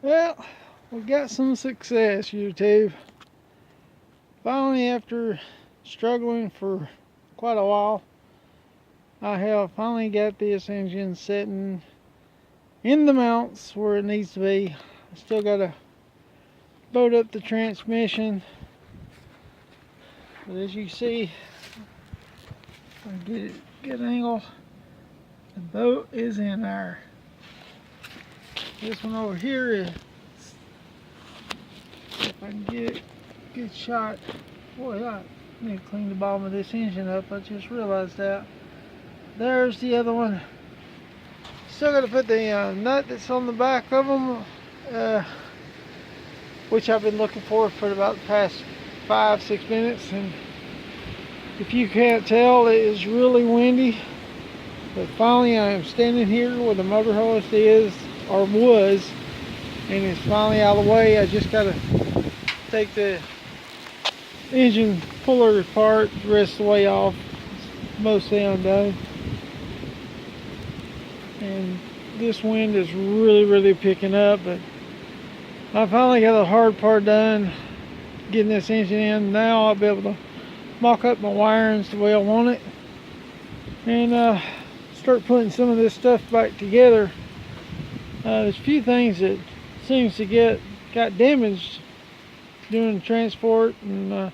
Well, we got some success, YouTube. Finally, after struggling for quite a while, I have finally got this engine sitting in the mounts where it needs to be. I still got to bolt up the transmission, but as you see, I get it good angle. The boat is in there. This one over here is, if I can get it, good shot. Boy, I need to clean the bottom of this engine up. I just realized that. There's the other one. Still got to put the nut that's on the back of them, which I've been looking for about the past 5-6 minutes. And if you can't tell, it is really windy. But finally, I am standing here where the motor hoist is, or was, and it's finally out of the way. I just got to take the engine puller apart, the rest of the way off. It's mostly undone. And this wind is really picking up, but I finally got the hard part done, getting this engine in. Now I'll be able to mock up my wirings the way I want it, and start putting some of this stuff back together. There's a few things that seems to got damaged doing transport, and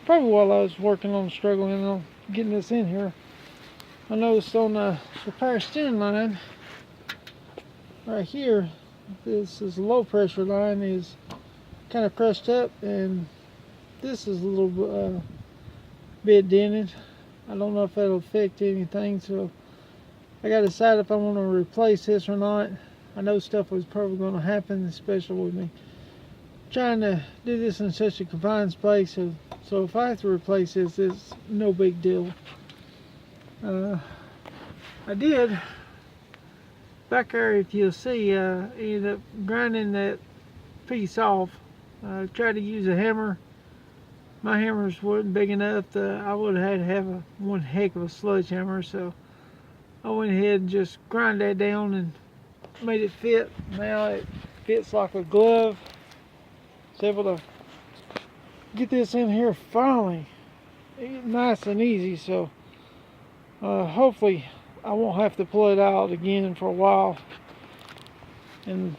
probably while I was working on struggling on getting this in here. I noticed on the power steering line right here, this is a low pressure line, is kind of pressed up, and this is a little bit dented. I don't know if that'll affect anything, so I got to decide if I want to replace this or not. I know stuff was probably going to happen, especially with me trying to do this in such a confined space. So if I have to replace this, it's no big deal. I did, back there, if you'll see, ended up grinding that piece off. I tried to use a hammer. My hammers wasn't big enough. I would have had to have one heck of a sledgehammer, so I went ahead and just grind that down and made it fit. Now it fits like a glove. I was able to get this in here finally, nice and easy. So hopefully I won't have to pull it out again for a while, and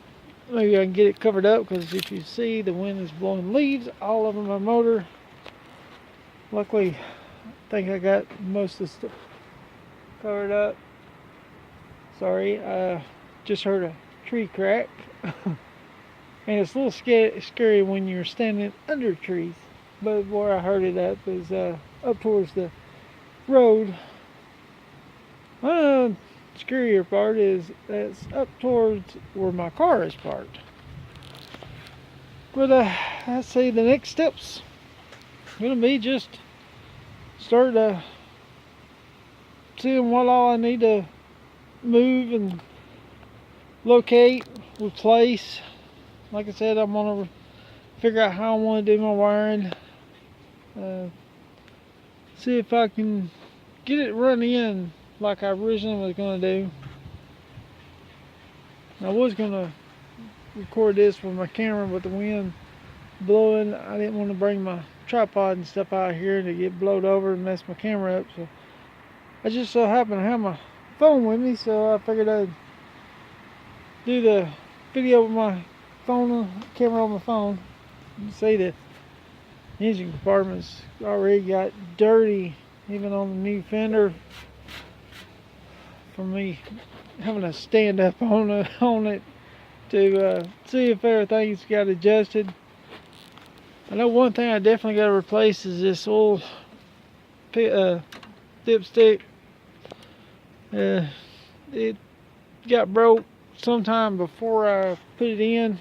maybe I can get it covered up, because if you see, the wind is blowing leaves all over my motor. Luckily, I think I got most of the stuff covered up. Sorry, just heard a tree crack. And it's a little scary when you're standing under trees. But where I heard it at was up towards the road. Scarier part is that's up towards where my car is parked. But I say the next steps gonna be just start seeing what all I need to move and locate, replace. Like I said, I'm gonna figure out how I want to do my wiring. See if I can get it run in like I originally was gonna do. I was gonna record this with my camera, but the wind blowing, I didn't want to bring my tripod and stuff out here to get blowed over and mess my camera up. So I just so happened to have my phone with me, so I figured I'd do the video with my phone, camera on my phone. You can see the engine compartment's already got dirty, even on the new fender, from me having to stand up on it to see if everything's got adjusted. I know one thing I definitely got to replace is this oil dipstick. It got broke sometime before I put it in,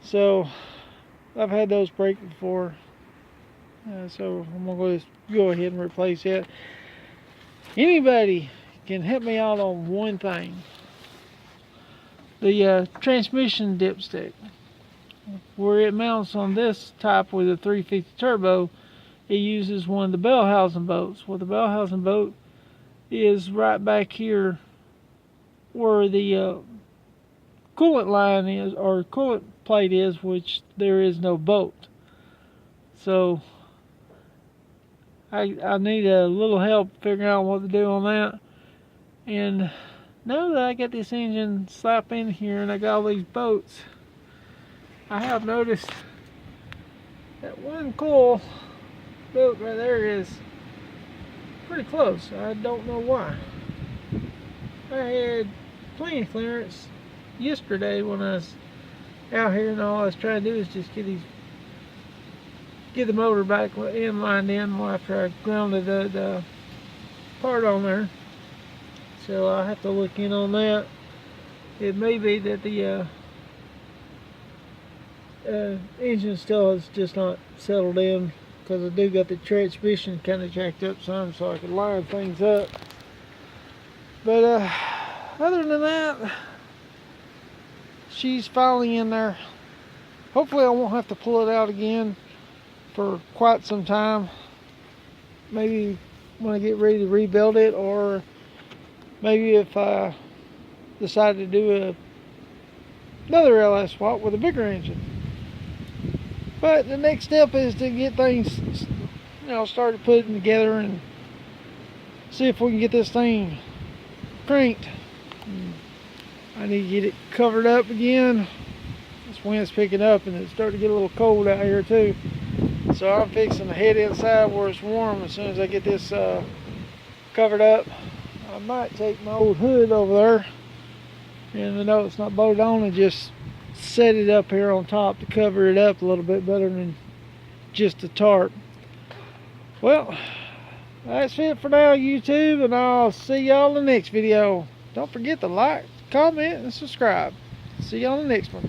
so I've had those break before, so I'm gonna go ahead and replace it. Anybody can help me out on one thing: the transmission dipstick. Where it mounts on this type with a 350 turbo, it uses one of the Bellhausen bolts. Well, the Bellhausen bolt is right back here where the coolant line is, or coolant plate is, which there is no bolt. So I need a little help figuring out what to do on that. And now that I got this engine slapped in here and I got all these bolts, I have noticed that one coil bolt right there is pretty close. I don't know why. I had plenty of clearance yesterday when I was out here, and all I was trying to do is just get the motor back in lined in after I grounded the part on there. So I'll have to look in on that. It may be that the engine still has just not settled in, because I do got the transmission kind of jacked up some, so I can line things up. But other than that, she's finally in there. Hopefully I won't have to pull it out again for quite some time. Maybe when I get ready to rebuild it, or maybe if I decide to do another LS swap with a bigger engine. But the next step is to get things, started putting together and see if we can get this thing cranked. I need to get it covered up again. This wind's picking up and it's starting to get a little cold out here too. So I'm fixing to head inside where it's warm as soon as I get this covered up. I might take my old hood over there, and I know it's not bolted on, and just set it up here on top to cover it up a little bit better than just a tarp. Well, that's it for now, YouTube, and I'll see y'all in the next video. Don't forget to like, comment, and subscribe. See y'all in the next one.